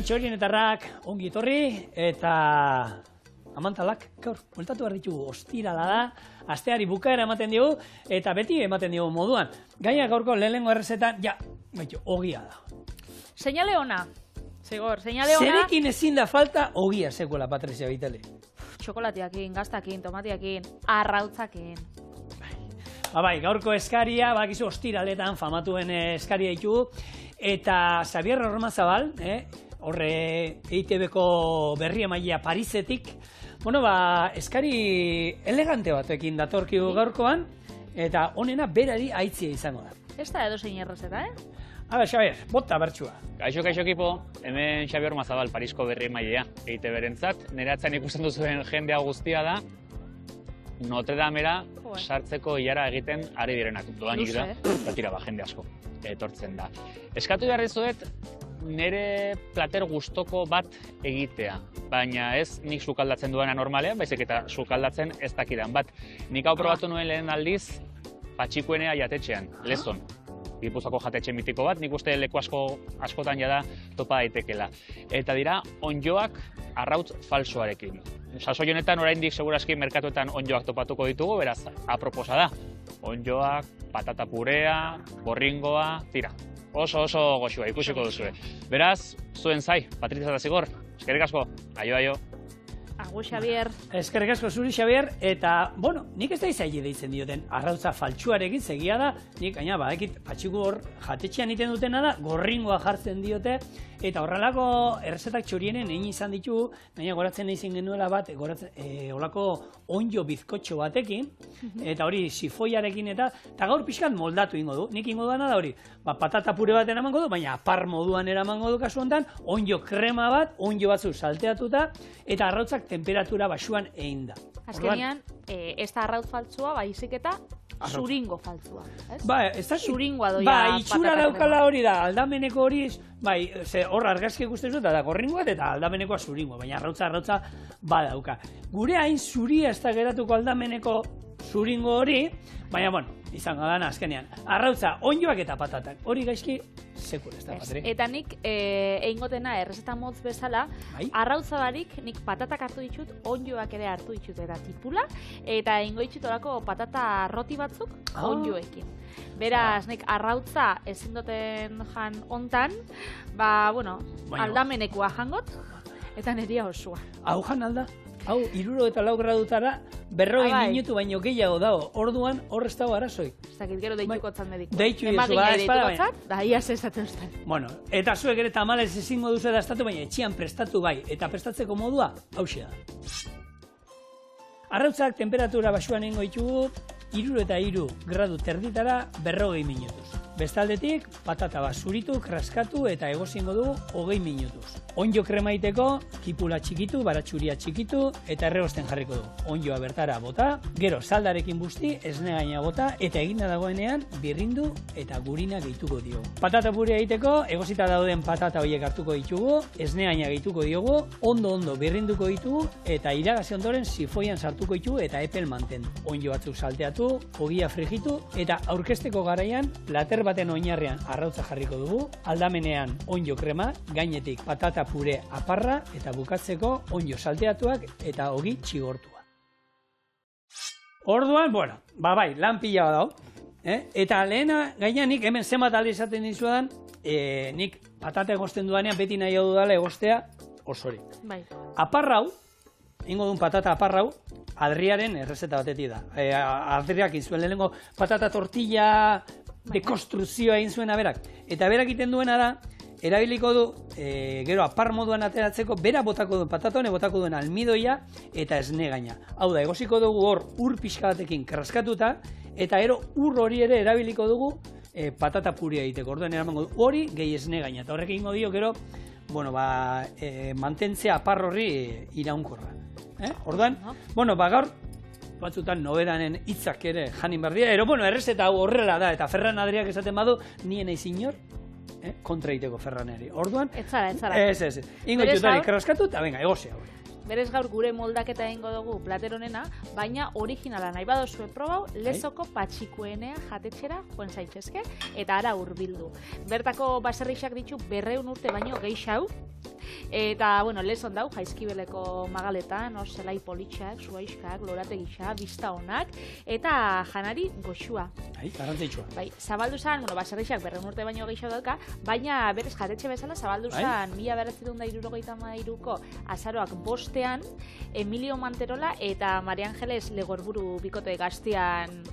Arratsaldeon txorienetarrak ongi etorri eta amantalak gaur bueltatu behar ditugu. Ostirala da, asteari bukaera ematen diogu eta beti ematen diogu moduan. Gaina gaurko lehenengo errezetan, ogia da. Seinale ona. Zigor, seinale ona. Zerekin ezin da falta ogia sekuela, Patricia Vitale. Txokolatiakin, gaztakin, tomatiakin, arrautzakin. Bai, gaurko eskaria, bakizu ostiraletan famatuen eskaria ditugu. Eta Xabier Ormazabal, horre EITB-ko berri emailea Parisetik, eskari elegante batekin datorkigu gaurkoan, eta honena berari aitzia izango da. Ez da edozein errezeta, Hala, Xabier, bota bertxua. Kaixo ekipo, hemen Xabier Ormazabal, Parisko berri emailea EITB-rentzat. Nire atzan ikusten duzuen jendea guztia da, Notre Damera sartzeko ilara egiten ari direnak. Doanik da, tira jende asko etortzen da. Eskatu behar dizuet, nire plater gustoko bat egitea. Baina ez nik sukaldatzen duena normalean, baizik eta sukaldatzen ez dakidan bat. Nik hau probatu nuen lehen aldiz, Patxikuenea jatetxean, Lezon. Gipuzkoako jatetxe mitiko bat, nik uste leku askotan jada topa daitekela. Eta dira, onjoak arrautz falsoarekin. Sasoi honetan oraindik segurazki merkatuetan onjoak topatuko ditugu, beraz, aproposa da. Onjoak, patata purea, gorringoa, tira. Oso goxua, ikusiko duzue. Beraz, zuen zai, Patrizia eta Zigor, eskerrik asko, aio. Agur, Xabier. Eskerrik asko zuri, Xabier, eta, nik ez da izaile deitzen dioten arrautza faltsuarekin segia da, nik, gaina, badakit, patxiku hor jatetxean iten dutena da, gorringoa jartzen diote, eta horrelako errezetak txorienen egin izan ditugu, gaina goratzen egin genuela bat, horrelako onjo bizkotxo batekin, eta hori sifoiarekin eta gaur pixkat moldatu ingo du. Nik ingo duana da hori, patata pure bat eramango du, baina apar moduan eramango du kasu honetan, onjo krema bat, onjo batzu salteatuta, eta arrautzak temperatura basuan egin da. Azkenean, ez da arrautz faltzua, baizik eta zuringo faltzua. Ez da zuringoa doia patata. Itxura daukala hori da, aldameneko hori, hor argazki ikusten zut, da gorringoa eta aldamenekoa zuringoa, baina arrautza badauka. Gure hain zuria ez da geratuko aldameneko zuringo hori, baina, izango dana azkenean. Arrautza, onjoak eta patatak, hori gaizki sekur ez da, Patri. Eta nik egingotena errezeta motz bezala, arrautza barik nik patatak hartu ditut, onjoak ere hartu ditut eta tipula, eta egingo ditut orako patata roti batzuk onjoekin. Beraz, nik arrautza ezin duten jan ontan, aldamenekoa jangot, eta neria osua. Hau jan alda? Hau, 64 gradutara, 40 minutu baino gehiago dago. Orduan, hor ez dago arazoi. Ez dakit gero deituko tzan medikoa. Deitu iezu, espada. Da, iaz esaten usten. Eta zuek ere tamalez ezingo duzu edastatu, baina etxian prestatu bai. Eta prestatzeko modua, hauxe da. Arrautzak temperatura basuan egingo ditugu, 63 gradu terditara, 40 minutuz. Bestaldetik, patata bat zuritu, kraskatu eta egozingo dugu 20 minutuz. Onjo krema iteko, kipula txikitu, baratxuria txikitu eta erregosten jarriko dugu. Onjoa bertara bota, gero saldarekin busti, esne gaina bota eta eginda dagoenean birrindu eta gurina gehituko diogu. Patata purea egiteko, egozita dauden patata horiek hartuko ditugu, esne gaina gehituko diogu, ondo birrinduko ditugu eta iragazi ondoren sifoian sartuko ditugu eta epel mantendu. Onjo batzuk salteatu, ogia frigitu eta aurkezteko garaian plater baten oinarrean arrautza jarriko dugu, aldamenean onjo krema, gainetik patata pure aparra eta bukatzeko onjo salteatuak eta ogi txigortua. Orduan, lan pila bat dago. Eta lehena, gaina nik hemen zenbat alde izaten dizuetan, nik patata egosten dudanean beti nahi hau dudala egostea osorik. Aparrau, ingo duen patata aparrau, Adriaren errezeta batetik da. Adriak izuen lehenengo patata tortilla dekonstruzioa egin zuena berak. Eta berak egiten duena da, erabiliko du, gero apar moduan ateratzeko, bera botako duen patatone, botako duen almidoia eta esne gaina. Hau da, egosiko dugu hor ur pixka batekin kraskatuta, eta ero ur hori ere erabiliko dugu patata purea egiteko. Orduan eramango du hori gehi esne gaina. Eta horrek egingo dio, gero, mantentzea apar horri iraunkorra. Orduan, gaur, batzutan nobedanen hitzak ere janin behar dira. Errezeta hau horrela da, eta Ferran Adriak esaten badu, nien eiz inor, kontra egiteko Ferraneri. Orduan, ez zara. Ez. Ingo jutari kraskatu, eta venga, egozea hori. Berez gaur gure moldaketa egingo dugu plater honena, baina originala nahi badozue probau, Lezoko Patxikuenea jatetxera joan zaitezke eta ara hurbildu. Bertako baserrixak ditu 200 urte baino gehiago Eta, bueno, lezon dau, Jaizkibeleko magaletan, hor zelai politxak, zuaiskak, lorate gisa, bizta honak, eta janari goxua. Garrantzitsua. Bai, zabaldu zan, bueno, baserrixak 200 urte baino gehiago dauka, baina berez jatetxe bezala zabaldu zan 1963ko azaroak 5ean, Emilio Manterola eta Maria Angeles Legorburu bikote gaztian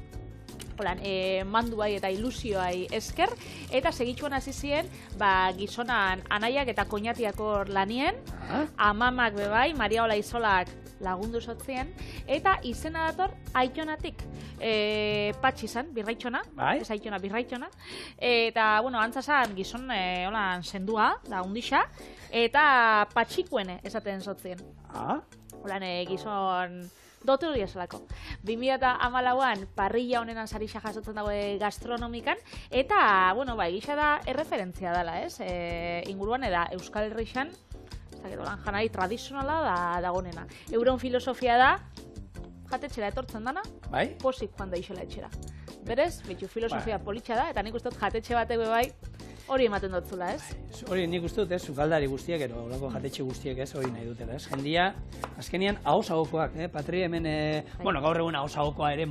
manduai eta ilusioai esker, eta segitxuan hasi ziren gizonan anaiak eta koñatiak hor lanien, amamak bebai, Maria Ola Izolak lagundu sotzien, eta izena dator Aitonatik. Patxi zan, birraitxona, ez Aitona, birraitxona, eta, bueno, antzazan gizon holan sendua, da undixa, eta patxikuene esaten sotzien. Holan gizon dote hori esalako. 2014an parrilla honenan sarisa jasotzen dago gastronomikan, eta, bueno, egisa da erreferentzia dela, ez? Inguruan, eda Euskal Herrixan, janari tradizionala dagonena. Euron filosofia da, jatetxera etortzen dana, posik joan da isela etxera. Berez, bitu filosofia politxa da, eta nik uste dut jatetxe batek bai, hori ematen dutzula, ez? Hori nik uste dut, sukaldari guztiak, ero, olako jatetxe guztiak, ez, hori nahi dutela, ez? Jendia, azkenian, ahos-ahokoak, Patri, hemen, bueno, gaur egun ahos-ahokoa ere,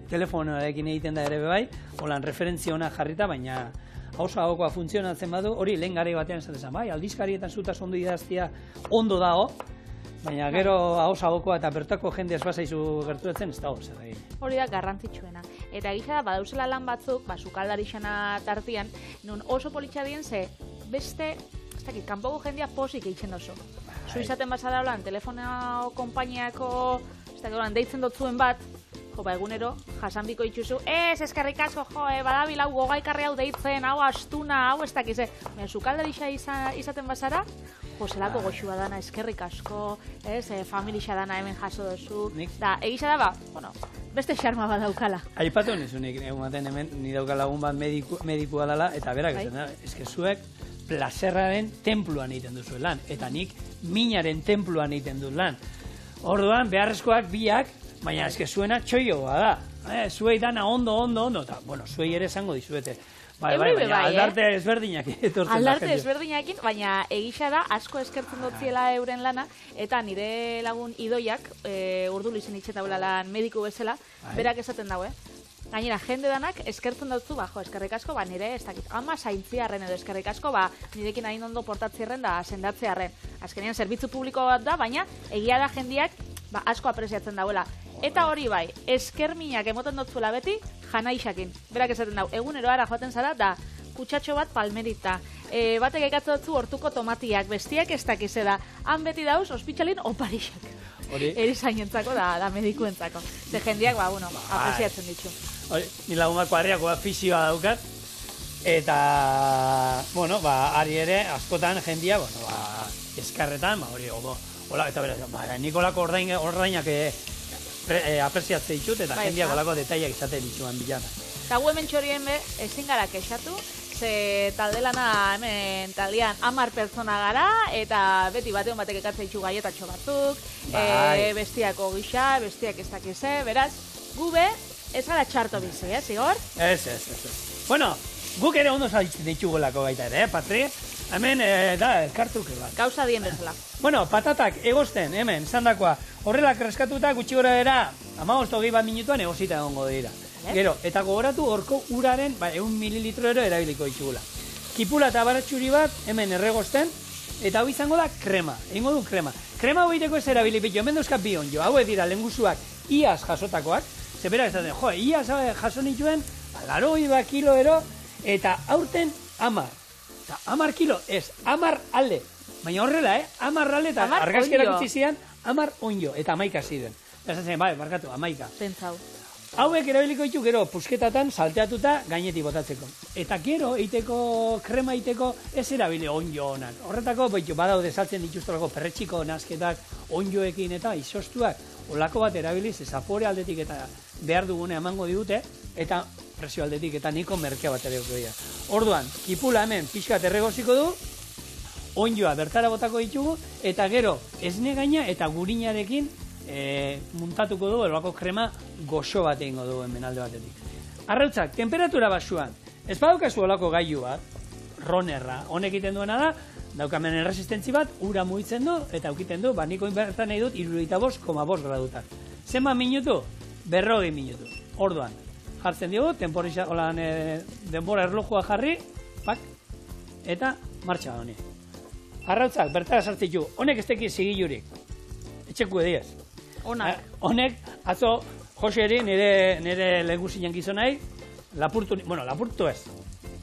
telefonoarekin egiten da ere bai, holan referentzia hona jarrita, baina ahos-ahokoa funtzionatzen badu, hori lehen gari batean esaten bai, aldizkarietan zutaz ondo idaztia ondo dago, baina gero ahos-ahokoa eta bertako jende ez bazaizu gerturatzen, ez dago, zer egin. Hori da garrantzitsuena. Eta gisa da, badauzela lan batzuk, sukaldari xana tartian, nun oso politxa dien ze, beste, ez dakit, kanpoko jendia posik eitzen oso. Zu izaten bazara holan, telefonao konpainiako, ez dakit, deitzen dotzuen bat, egunero, jasanbiko itxuzu, eskerrik asko, badabil hau gogaikarri hau deitzen, hau astuna, hau ez dakize. Sukaldari izaten bazara, zelako goxua dana, eskerrik asko, familia dana hemen jaso duzu, da, egisa da, bueno, beste xarma bat daukala. Aipatu nizu nik, egumaten hemen, ni daukala lagun bat medikua dela, eta berak esan da, zuek plazerraren templuan egiten duzu lan, eta nik minaren templuan egiten du lan. Orduan, beharrezkoak biak, baina zuena txoioa da. Zuei dana ondo, eta, bueno, zuei ere esango dizuete. Baina aldarte ezberdinak etortzen da. Aldarte ezberdinakin, baina egisa da, asko eskertzen dutziela euren lana, eta nire lagun idoiak, Urduliz itxetaula lan mediku bezala, berak esaten dago, Gainera, jende danak eskertzen dutzu, eskerrik asko, nire, ez dakit, ama zaintziarren edo eskerrik asko, nirekin hain ondo portatzierren da sendatzearren. Azkenean, zerbitzu publiko bat da, baina egia da jendiak asko apreziatzen dauela. Eta hori bai, eskerminak emoten dutzuela beti, janaixakin. Berak esaten dau, egunero ara joaten zara, da kutsatxo bat palmerita. Batek ekatzen dutzu hortuko tomatiak, bestiak ez dakize da. Han beti dauz, ospitxalin oparixak. Erizainentzako da medikuentzako. Ze jendiak, apreziatzen ditu. Ni lagun bat kuadriako afizioa daukat, eta, ari ere, askotan jendia, eskarretan, hola, eta beraz, nik olako ordainak apreziatzen ditut, eta jendiak olako detaiak izaten dituan bilana. Eta gu hemen txorien ezin gara kexatu, ze talde lana hemen taldean 10 pertsona gara, eta beti batean batek ekatzen ditu gaietatxo batzuk, bestiako gisa, bestiak ez dakize, beraz, gu ez gara txarto bizi, zigor? Ez. Bueno, guk ere ondo zaitzen ditugolako baita ere, Patri? Hemen, elkartuke bat. Gauza dien bezala. Bueno, patatak egozten, hemen, zandakoa, horrela kreskatuta gutxi gora era, 15-20 minutuan egozita egongo dira. Gero, eta gogoratu horko uraren, 1 mililitro ero erabiliko ditugula. Kipula eta baratxuri bat, hemen erregozten, eta hau izango da krema, egingo du krema. Krema hoiteko ez erabilipitio, hemen dauzkat bi onjo, hauek dira lengusuak iaz jasotakoak, zebera ez daten, iaz jaso nituen, 80 kilo ero, eta aurten 10. 10 kilo, ez, 10 alde. Baina horrela, 10 alde eta argazkerak utzi zian, 10 onjo, eta 11 ziren. Eta zen, barkatu, 11. Pentsau. Hauek erabiliko ditu gero pusketatan salteatuta gainetik botatzeko. Eta gero, krema eiteko ez erabili onjo honak. Horretako, badaude saltzen dituztolako perretxiko nazketak onjoekin eta izostuak. Olako bat erabiliz, zapore aldetik eta behar dugune emango digute, eta presio aldetik eta niko merkea bat ere dira. Orduan, kipula hemen pixkat erregoziko du, onjoa bertara botako ditugu, eta gero esne gaina eta gurinarekin muntatuko du, elbako krema goxo bat egingo du hemen alde batetik. Arrautzak, temperatura basuan, ez badukazu olako gailu bat, ronerra, honek egiten duena da, daukamen erresistentzi bat, ura mugitzen du, eta aukiten du, niko inbertan nahi dut, 75,5 gradutan. Zenba minutu? 40 minutu. Orduan, jartzen dugu, denbora erlojua jarri, pak, eta martxa honi. Arrautzak, bertara sartzitu, honek ez teki zigilurik. Etxeku ediez. Honek, atzo, Joseri, nire lehenguzinan gizonai, lapurtu ez.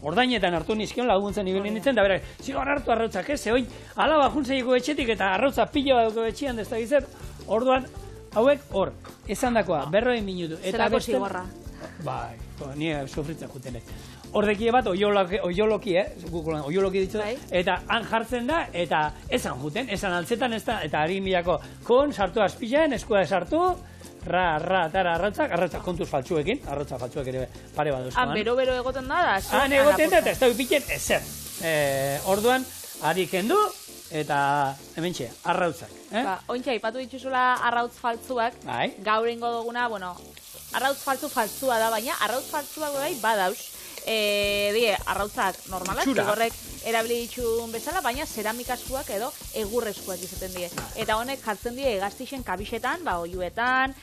Ordainetan hartu nizkion, laguntzen ibili nintzen, da berak, zigar hartu arrautzak ez, oin, alaba juntzeiko etxetik eta arrautza pilo bat etxean ez da gizet, orduan, hauek hor, esan dakoa, 40 minutu. Zerako zigorra. Bai, nire sufritzen jutenek. Hordekie bat, oioloki ditu, eta han jartzen da, eta esan juten, esan altzetan ez da, eta harin bilako, kon, sartu azpilaen, eskua sartu, arrautzak kontuz faltsuekin, arrautzak faltsuek ere pare bat euskoan. Bero egoten da, Han egoten da, eta ez da upiten ezer. Orduan, ari kendu, eta hementxe, arrautzak. Ointxe, aipatu dituzula arrautz faltzuak, gaur ingo duguna, arrautz faltzua da, baina arrautz faltzuak bai badauz. Arrautzak normalak, zigorrek erabili ditun bezala, baina zeramikaskuak edo egurrezkoak izaten die. Eta honek jartzen die egaztixen kabixetan, oiuetan,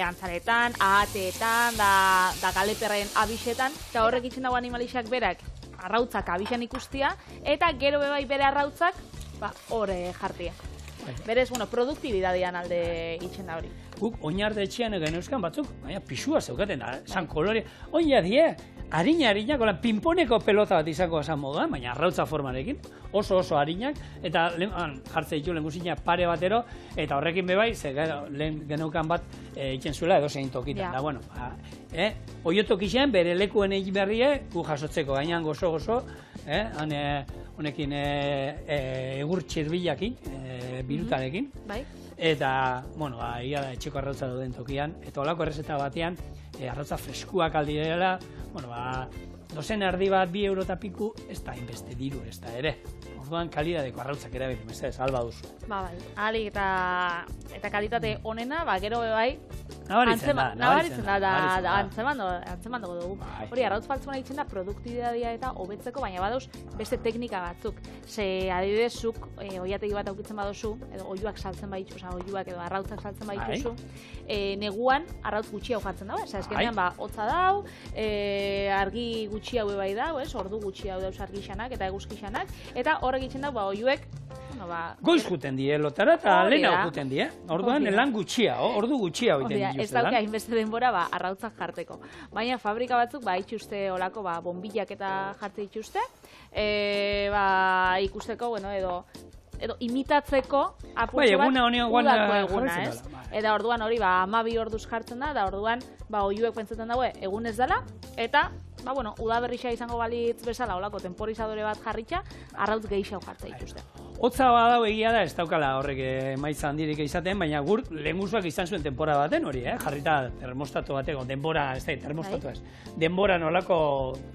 antzaretan, ahateetan, da galeperren abixetan, eta horrek itzen dago animalixak berak arrautzak abixan ikustia, eta gero bebai bere arrautzak hor jartia. Berez, produktibidadian alde itzen da hori. Guk oinarde etxean egen euskan batzuk, baina pisua zeukaten da, san kolore. Oina die, harina, kolan pinponeko pelota bat izango esan moduan, baina arrautza formarekin, oso harinak, eta jartze ditu lehengusina pare batero, eta horrekin bebai, ze lehen geneukan bat itzen zuela edo zein tokitan. Da, bueno, oiotok izan, bere lekuen egin berrie, gu jasotzeko, gainan gozo, honekin egur txirbilakin, birutarekin. Eta, ia da etxeko arrautza duden tokian, eta olako errezeta batean, arrautza freskuak aldi dela, dozen erdi bat 2 euro eta piku, ez da inbeste diru, ez da ere. Orduan kalidadeko arrautzak erabiltzen, ez alba duzu. Alik eta kalitate honena, gero bai, nabaritzen da, antzemando dugu. Hori, arrautz faltzuna itzen da produktibidadia eta hobetzeko, baina badauz beste teknika batzuk. Ze adibidez zuk, oiategi bat aukitzen baduzu, edo oiuak saltzen baitu, oiuak edo arrautzak saltzen baituzu, neguan arrautz gutxi hau jartzen dago, eskenean hotza dau, argi gutxi hau bai dau, ordu gutxi hau dauz argixanak eta eguzkixanak, eta horrek itzen dago, oiuek, goiz juten die, lotara eta lehena juten die. Orduan, lan gutxia, ordu gutxia hoiten dituzte. Ez dauka hainbeste denbora arrautzak jarteko. Baina fabrika batzuk itxuste olako bombilak eta jartze dituzte. Ikusteko, edo imitatzeko apurtxo bat udako eguna, ez? Eta orduan hori 12 orduz jartzen da, eta orduan oiuek pentsatzen dago egun ez dela, eta udaberrixa izango balitz bezala olako temporizadore bat jarritxa, arrautz gehiago jartze dituzte. Hotza badau egia da, ez daukala horrek emaitza handirik izaten, baina gur lehengusuak izan zuen tempora baten hori, jarrita termostatu bateko, denbora, ez da, termostatu ez. Denbora nolako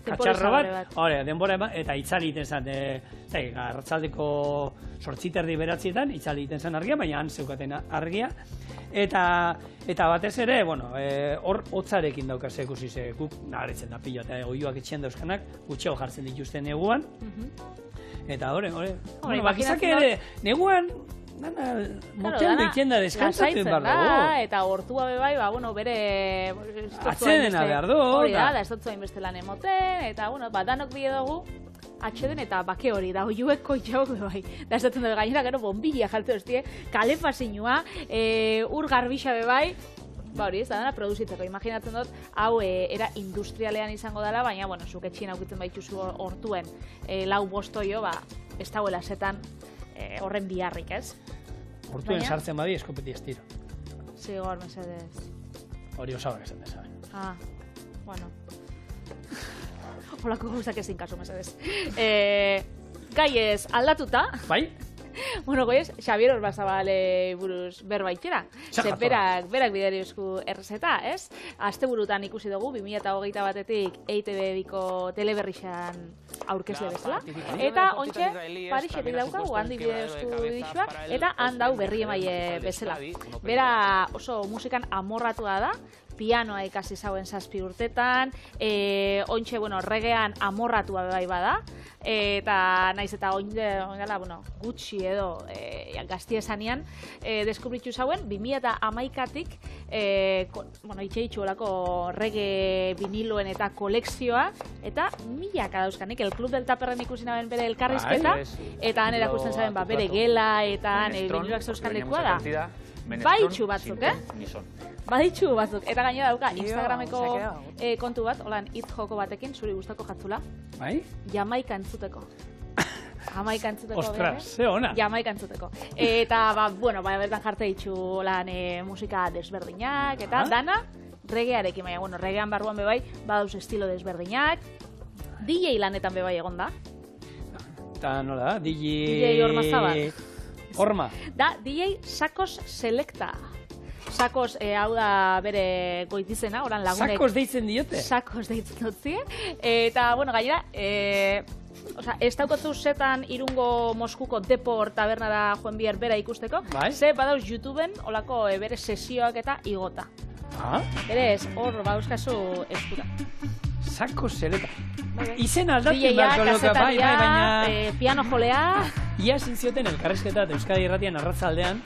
katxarro bat, denbora eta itzali iten zen, arratzaldeko 8:30 beratzietan, itzali iten zen argia, baina han zeukaten argia. Eta batez ere, hor hotzarekin daukaz ikusi ze, guk nabaritzen da pilo, eta oiuak etxean dauzkanak, gutxego jartzen dituzten neguan. Eta bakizak ere, neguan, motean duiten da deskantzatu behar dugu. Eta hortua bebai, bere... Atxedena behar du. Hori da, ez dut zoin beste lan emoten, eta danok bide dugu, atxeden eta bake hori da, oiuek koitxauk bebai. Da ez dut gainera gero bombilla jartu duztie, kalefasinua, ur garbixa bebai, hori ez da dena produzitzeko. Imaginatzen dut, hau era industrialean izango dela, baina, zuk etxien aukitzen baituzu hortuen 4-5 oio, ez dagoela zetan horren biharrik, ez? Hortuen sartzen badi eskopeti ez tiro. Zigor, mesedez. Hori osabak esan dezaben. Holako gauzak ezin kasu, mesedez. Gai ez aldatuta. Bai? Goiz, Xabier Orbazabale buruz berbaitxera. Berak bideri eusku errezeta, ez? Asteburutan ikusi dugu, 2021 batetik EITB-biko teleberrixan aurkezle bezala. Eta ontxe, Parixetik daukagu, handi bideri eusku dixuak, eta handau berri emaile bezala. Bera oso musikan amorratua da, pianoa ikasi zauen 7 urtetan, ontxe, regean amorratua bai bada, eta naiz eta gutxi edo gazti esanean, deskubritu zauen, 2011-tik, itxe olako rege viniloen eta kolekzioa, eta milaka dauzkanik, el Club del Taperren ikusi naben bere elkarrizketa, eta han erakusten zaben bere gela, eta han viniloak zauzkan lekua da. Baditxu batzuk, Baditxu batzuk. Eta gainera dauka, Instagrameko kontu bat, holan hitz joko batekin, zuri gustako jatzula. Bai? Jamaika entzuteko. Jamaika entzuteko. Ostras, ze ona. Jamaika entzuteko. Eta, bertan jarte ditxu lan musika desberdinak, eta dana regearekin, baina, regean barruan bebai, badauz estilo desberdinak, DJ lanetan bebai egon da. Eta nola da? DJ Horma Zabal. Horma. Da, DJ Sakos Selecta. Sakos, hau da bere goitizena, oran lagunek. Sakos deitzen diote? Sakos deitzen dutzie. Eta, gainera, ez daukotzu zetan Irungo Moskuko Depor tabernara joan bihar bera ikusteko, ze badauz YouTubeen olako bere sesioak eta igota. Berez, hor bauzkazu eskura. Sakos Selecta. Izen aldatzen beharko loka, baina... piano jolea... Ia zintzioten elkarrizketa Euskadi Irratian arratzaldean,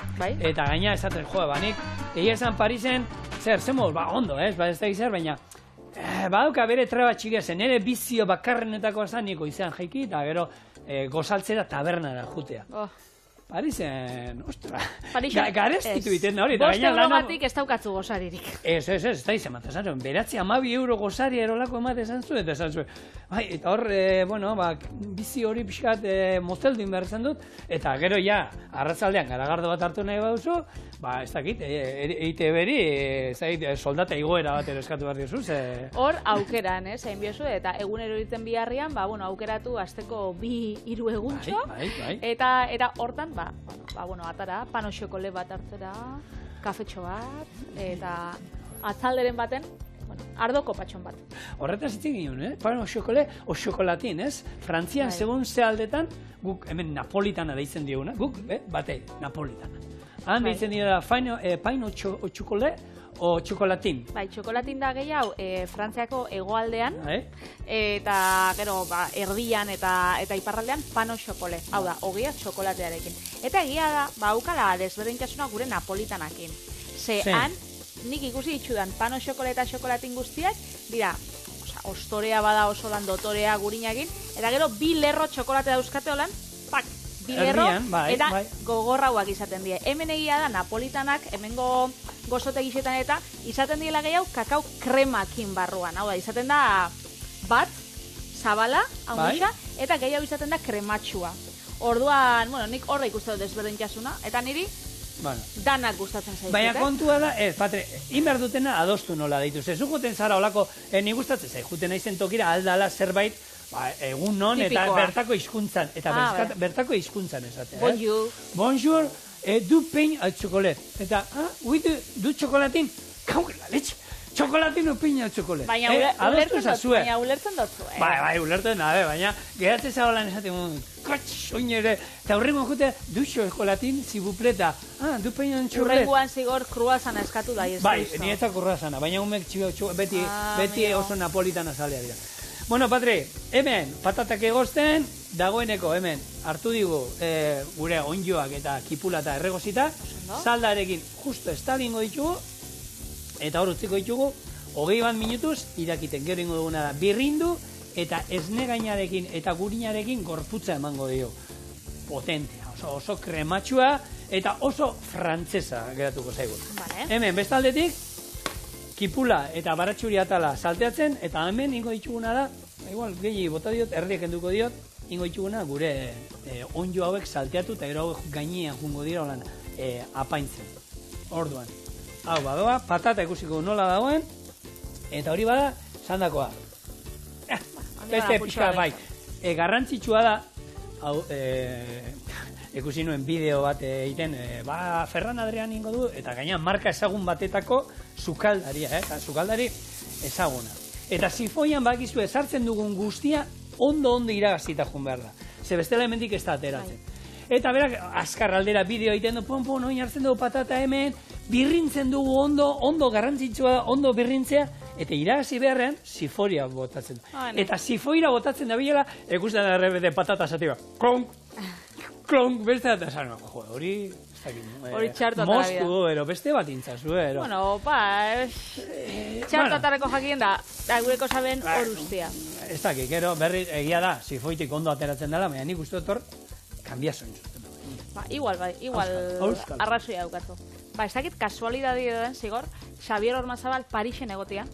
eta gaina esaten banik, egia esan Parisen, zemoz, ondo, ez da izan, baina badauka bere traba txikia zen, nire bizio bakarrenetako esan niko izan jaiki, eta gero gozaltzera tabernara jutea. Parisen, ostra, garestitu iten da hori. 5 eurogatik ez daukatzu gozaririk. Ez da izan bat, esan zuen, 12 euro gozari erolako emate esan zuen, eta esan zuen. Eta hor, bizi hori pixkat motelduin behar zen dut, eta gero ja, arratzaldean garagardo bat hartu nahi baduzu, ez dakit, eite beri, soldata igoera bat eskatu behar diozu, hor, aukeran, zain biozu, eta egunero egiten biharrian, aukeratu azteko 2-3 eguntxo, eta hortan, atara, pano xokole bat hartzera, kafetxo bat, eta atzalderen baten, ardoko patxon bat. Horretaz itzen ginen, pano xokole o xokolatin, ez? Frantzian, segun ze aldetan, guk hemen napolitana deitzen dioguna, guk, bate, napolitana. Han deitzen dira paino xokole o txokolatin. Bai, txokolatin da gehiago Frantziako hegoaldean, eta gero erdian eta iparraldean pano xokole. Hau da, ogia txokolatearekin. Eta egia da, aukala desberdintasuna gure napolitanakin. Han, nik ikusi ditudan pano xokole eta txokolatin guztiak, dira, ostorea bada oso lan dotorea gurinakin, eta gero 2 lerro txokolate dauzkate holan, pak, 2 lerro, eta gogorrauak izaten die. Hemen egia da, napolitanak, hemengo gozote gizetan eta izaten diela gehiago kakao kremakin barruan. Hau da, izaten da bat, zabala, haundika, eta gehiago izaten da krematxua. Orduan, nik horra ikusten dut desberdintasuna, eta niri danak gustatzen zaizut. Baina kontua da, patre, inber dutena adostu nola deitu. Zuzuten zara olako, nik gustatzen zaizuten naizen tokira aldala zerbait, egun non, eta bertako hizkuntzan. Eta bertako hizkuntzan esatea. Bonjour. Bonjour, du pain al chocolat. Eta, du chocolatin, kau la leche. Chocolatin o pain al chocolat. Baina ulertzen dutzu. Bai, ulertzen dabe, baina geratzen zagolan esaten oinere, eta horrengo jute, du chocolatin, zibupleta. Du pain al chocolat. Urrengoan zigor kruasana eskatu da. Bai, niretzak kruasana, baina umek beti oso napolitana zalea dira. Bueno, Patri, hemen patatak egozten, dagoeneko hemen hartu digu gure onjoak eta kipula eta erregozita, saldarekin justo estalingo ditugu, eta hor utziko ditugu, 20 minutuz irakiten, gero ingo duguna da, birrindu eta esne gainarekin eta gurinarekin gorputza emango dio. Potentea, oso krematxua eta oso frantzesa geratuko zaigu. Hemen, bestaldetik, kipula eta baratxuri atala salteatzen, eta hemen ingo dituguna da, igual, gehi bota diot, erdiek enduko diot, ingo dituguna gure onjo hauek salteatu eta gero hauek gainean jungo dira holan apaintzen. Orduan, hau badoa, patata ikusiko nola dagoen, eta hori bada, sandakoa. Beste pixka, bai, garrantzitsua da, hau, ikusi nuen bideo bat egiten, Ferran Adrian ingo du, eta gainean marka ezagun batetako sukaldaria, sukaldari ezaguna. Eta sifoian bakizu ezartzen dugun guztia ondo iragazita joan behar da. Ze bestela hemendik ez da ateratzen. Eta berak, azkar aldera bideo egiten du, pon, oin hartzen dugu patata hemen, birrintzen dugu ondo garrantzitsua, ondo birrintzea, eta iragazi beharrean siforia botatzen du. Eta sifoira botatzen da bilela, ikusten da errebete patata satiba. Klonk, beste da esan, hori... Hori txartu atara bida. Moztu, ero, beste bat intzazu, ero. Bueno, txartu atarako jakien da, gureko saben hor ustia. Ez dakik, gero, berri egia da, sifoitik ondo ateratzen dela, baina nik uste dut hor, kanbia zoin zuten. Igual arrazoia daukatu. Ez dakit kasualidadea den, zigor, Xabier Ormazabal Parisen egotia.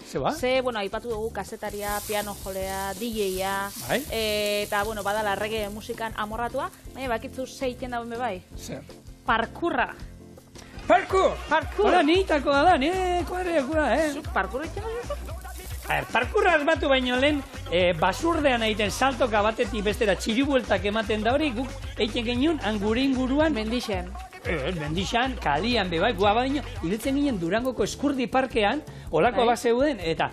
Zeba? Bueno, aipatu dugu kasetaria, piano jolea, DJ-a, eta, bueno, badala reggae musikan amorratua, baina bakitzu zeiten dauen bebai? Zer? Parkurra. Parkur! Hola, nitako da, Zuk parkurra itxen duzu? Parkurra asmatu baino lehen, basurdean egiten saltoka batetik bestera txiribueltak ematen da hori, guk egiten genuen, angure inguruan... Mendixan, kalian bebai, gua baino, ibiltzen ginen Durangoko Eskurdi Parkean, olako bazeuden, eta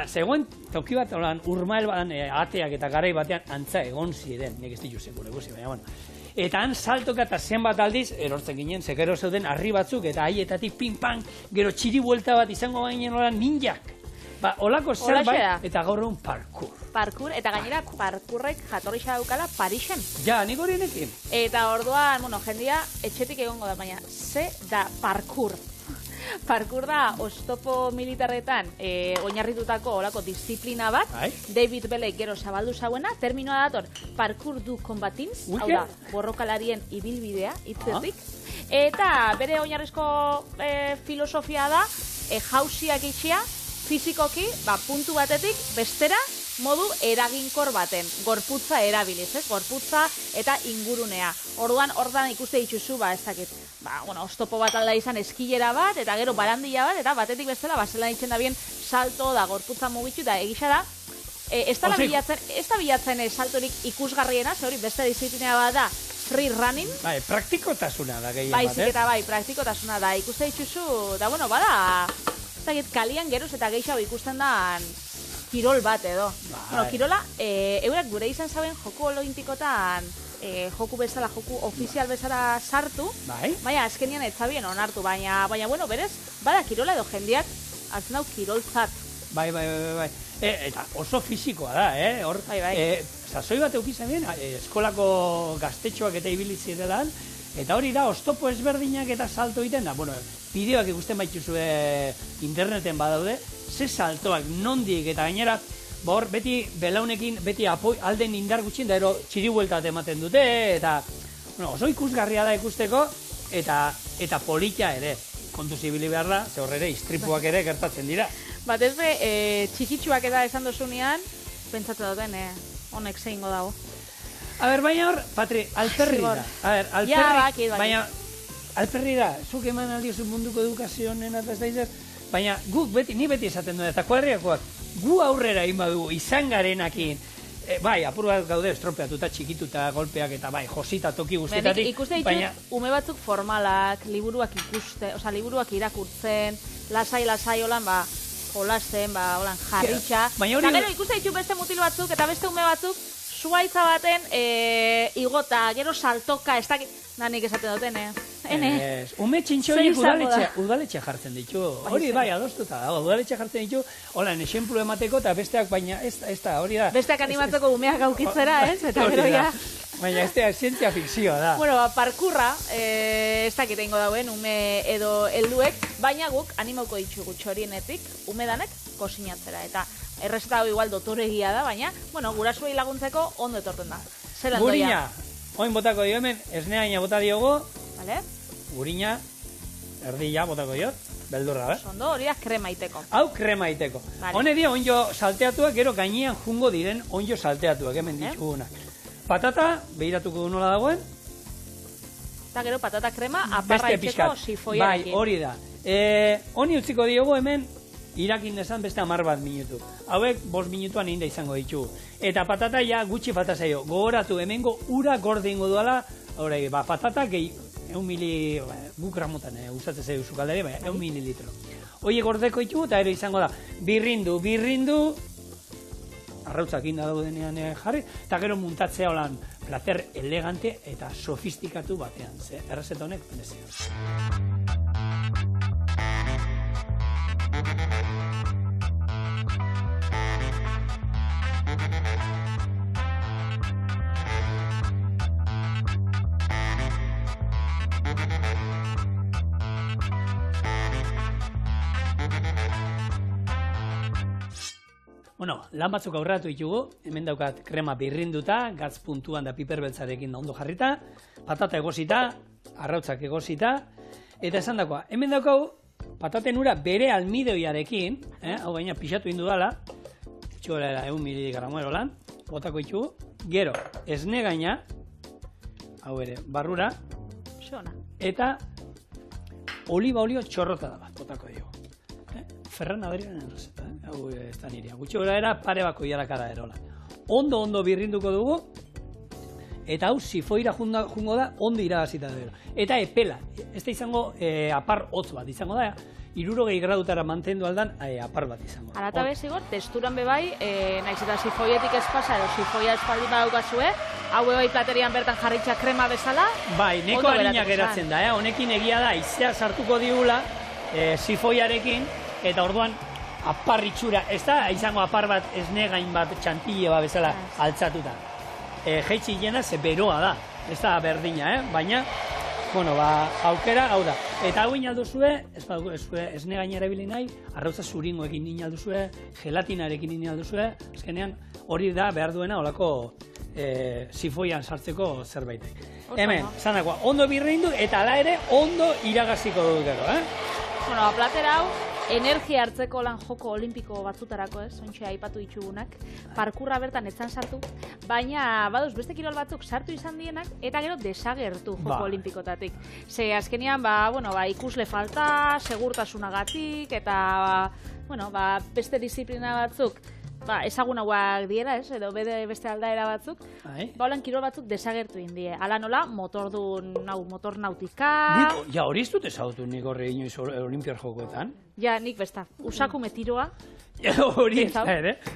zegoen toki bat, urmael badan ateak eta garai batean antza egon ziren, nik ez ditu segure guzi, baina bueno. Eta han saltoka eta zenbat aldiz, erortzen ginen, zekero zeuden harri batzuk, eta haietatik ping-pang, gero txiribuelta bat izango bainen hola ninjak. Olako zerbait, eta gaur egun parkur. Parkur, eta gainera parkurrek jatorrixa daukala Parisen. Ja, nik hori nekin. Eta orduan, bueno, jendia etxetik egongo da, baina ze da parkur. Parkur da oztopo militarretan oinarritutako olako disiplina bat, David Bellek gero zabaldu zauena, terminoa dator parkur du combatins, hau da, borrokalarien ibilbidea, hitzetik, eta bere oinarrizko filosofia da, jauziak itxea, fizikoki, puntu batetik, bestera, modu eraginkor baten, gorputza erabiliz, gorputza eta ingurunea. Orduan ikuste dituzu, ez dakit, oztopo bat alda izan eskilera bat, eta gero barandilla bat, eta batetik bestela, zelan ditzen da bien salto da gorputza mugitu, eta egisa da, ez da bilatzen saltorik ikusgarriena, hori beste disiplina bat da, free running. Praktikotasuna da gehien bat, Baizik eta praktikotasuna da, ikuste dituzu, da, bada, ez dakit kalian geroz eta gehiago ikusten da kirol bat edo. Kirola, eurak gure izan zaben joku olimpikotan joku bezala, joku ofizial bezala sartu, baina azkenian ez zabien onartu, baina, bueno, berez, bada kirola edo jendiak hartzen dau kiroltzat. Bai. Eta oso fizikoa da, hor, sasoi bat eukizan bien, eskolako gaztetxoak eta ibilitzi delan, eta hori da, oztopo ezberdinak eta salto egiten da, bueno, bideoak ikusten baituzue interneten badaude, ze saltoak nondik eta gainera, beti belaunekin, beti alden indar gutxin, da ero txiribueltat ematen dute, eta oso ikusgarria da ikusteko, eta polita ere, kontu zibili behar da, ze horre ere, istripuak ere gertatzen dira. Batez be, txikitsuak eta esan dozunean, pentsatzen duten, honek zeingo dago. Baina hor, Patri, alperri da. Baina, alperri da, zuk eman aldiozu munduko edukazionen eta ez da izan, baina guk ni beti esaten duen, eta kuadriakoak, gu aurrera inbadu izan garenakin, apur bat gaude estropeatuta, txikituta, golpeak eta josita toki guztietatik. Ikuste ditut, ume batzuk formalak, liburuak irakurtzen, lasai holan, jolasten, holan jarritxa. Eta gero ikuste ditut beste mutil batzuk eta beste ume batzuk, zuaitza baten igota, gero saltoka, ez dakit, nik esaten duten, Ume txintxoiek udaletxea jartzen ditu. Hori adostuta dago, udaletxea jartzen ditu, holan, esenplu emateko eta besteak, baina ez da, hori da. Besteak animatzeko umeak aukitzera, eta gero ja. Baina ez da, zientzia fikzioa da. Bueno, parkurra, ez dakit eingo dauen, ume edo helduek, baina guk animauko ditugu txorienetik, umedanek, kosinatzera, eta errezeta hau igual dotoregia da, baina, bueno, gurasuei laguntzeko ondo etorten da. Gurina, oin botako dio hemen, esneaina bota diogo, gurina, erdila botako diot, beldurra, Ondo, hori da krema iteko. Hau krema iteko. Hone dio onjo salteatuak, gero gainean jungo diren onjo salteatuak, hemen ditugunak. Patata, behiratuko du nola dagoen. Eta gero patata krema, aparra itxeko sifoiarekin. Bai, hori da. Honi utziko diogu hemen, irakin dezan beste 10 minutu. Hauek 5 minutuan inda izango ditugu. Eta patata ja gutxi falta zaio. Gogoratu hemengo ura gorde ingo duala, hori, patata gehi, 1 mili, guk ramutan, usatzen zaio zukaldari, baina 1 mililitro. Hoi gordeko ditugu eta ero izango da, birrindu, arrautzak inda daudenean jarri, eta gero muntatzea holan plater elegante eta sofistikatu batean. Errezeta honek, Bueno, lan batzuk aurreratu ditugu, hemen daukat krema birrinduta, gatz puntuan da piperbeltzarekin ondo jarrita, patata egosita, arrautzak egosita, eta esan dakoa, hemen daukagu pataten ura bere almidoiarekin, hau gaina pixatu indu dala, txola 1 miligramo erolan, botako ditugu, gero, esne gaina, hau ere, barrura, eta oliba olio txorrota da bat, botako dugu. Ferran Adrianen errezeta, hau ez da nirea. Gutxi gora era pare bako iarakara erola. Ondo birrinduko dugu, eta hau sifoira jungo da, ondo iragazita dugu. Eta epela, ez da izango apar hotz bat, izango da, 60 gradutara mantendu aldan apar bat izango. Arata bezigor, testuran bebai, naiz eta sifoietik ez pasa, edo sifoia espaldi badaukazue, hau bebai platerian bertan jarritxa krema bezala. Bai, neko harina geratzen da, honekin egia da, izea sartuko digula, sifoiarekin, eta orduan apar itxura, ez da izango apar bat esne gain bat txantile bezala altzatuta. Jeitsi jena ze beroa da, ez da berdina, baina, bueno, aukera hau da. Eta hau inalduzue, esne gain erabili nahi, arrautza zuringoekin inalduzue, gelatinarekin inalduzue, azkenean hori da behar duena olako sifoian sartzeko zerbait. Hemen, zanakoa, ondo birreindu eta ala ere ondo iragaziko dut gero, Bueno, platera hau, energia hartzeko lan joko olimpiko batzutarako, ontsa aipatu ditugunak, parkurra bertan etzan sartu, baina baduz beste kirol batzuk sartu izan dienak, eta gero desagertu joko olimpikotatik. Ze azkenean, ikusle falta, segurtasunagatik, eta beste disiplina batzuk, ezagun hauak diera, edo beste aldaera batzuk, holan kirol batzuk desagertu indie. Hala nola, motor nautika... Ja, hori ez dut ezagutu nik horre inoiz olimpiar jokoetan. Ja, nik besta, usakume tiroa. Hori ez da,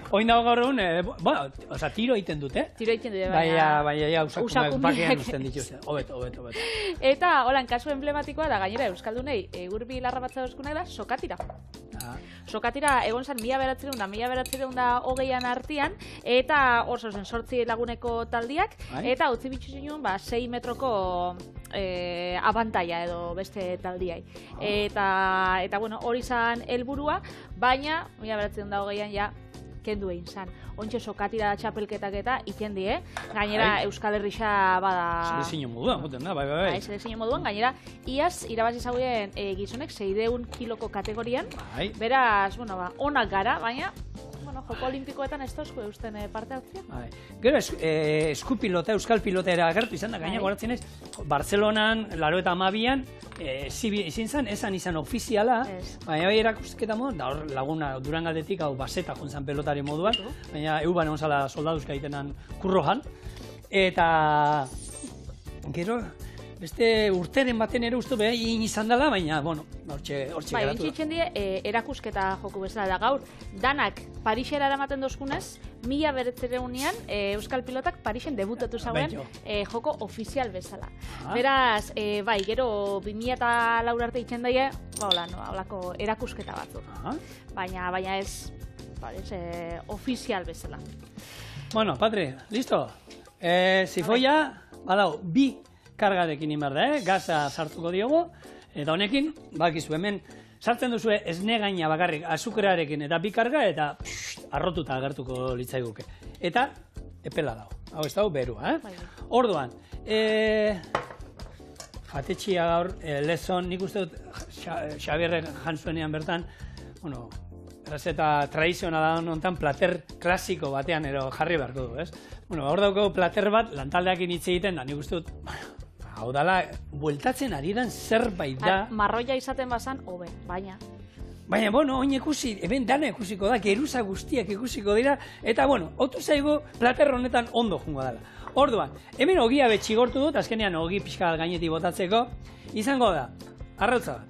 Oin dago gaur egun, tiro egiten dute. Tiro egiten dute, baina usakume bakean usten dituzte. Hobeto. Eta, holan, kasu emblematikoa da, gainera, Euskaldunei, gurbi larra batza dauzkunak da, sokatira. Sokatira egon zen 1900-1920 artean, eta oso zen 8 laguneko taldiak, eta utzi bitxu zinuen 6 metroko abantaia edo beste taldiai. Eta hori zen helburua, baina 1920an ja kendu egin zen. Ontxe sokatira txapelketak eta ikendi, gainera Euskal Herrixa bada... Selezio moduan, bai. Selezio moduan, gainera iaz irabazi zauen gizonek 600 kiloko kategorian, beraz, onak gara, baina joko olimpikoetan ez tozko eusten parte hartzea. Gero, eskupilota, euskal pilota ere agertu izan da, gaina goratzen ez, Barcelonan, 82an, ezin izan ofiziala, baina bai erakusketa moduan, da hor laguna Durangaldetik, hau baseta jontzan pelotari moduan, baina euban egon zala soldaduzka egitenan kurrojan, eta gero, beste urteren baten ere uste behin izan dela, baina, hortxe geratu da. Entzitzen die, erakusketa joku bezala da gaur, danak Parisera eramaten dozkunez, 1900ean Euskal Pilotak Parisen debutatu zauen joko ofizial bezala. Beraz, gero 2004 arte itzen daie, holako erakusketa batzuk. Baina ez ofizial bezala. Bueno, Patri, listo? Zifoia, badau, bi kargarekin inbar da, gaza sartuko diogu, eta honekin, bakizu, hemen sartzen duzu esne gaina bakarrik azukrearekin eta bi karga, eta arrotuta agertuko litzaiguke. Eta epela dago, hau ez dago berua, Orduan, jatetxia gaur, lezon, nik uste dut, Xabierrek jantzuenean bertan, errezeta tradizionala honetan plater klasiko batean ero jarri beharko du, ez? Hor dauko plater bat, lantaldeakin hitz egiten da, nik uste dut, hau dala, bueltatzen ari dan zerbait da. Marroia izaten bazan, hobe, baina. Baina, oin ikusi, eben dana ikusiko da, geruza guztiak ikusiko dira, eta, otu zaigu plater honetan ondo jungo dela. Orduan, hemen ogia betxigortu dut, azkenean ogi pixka gainetik botatzeko, izango da, arrautza bat.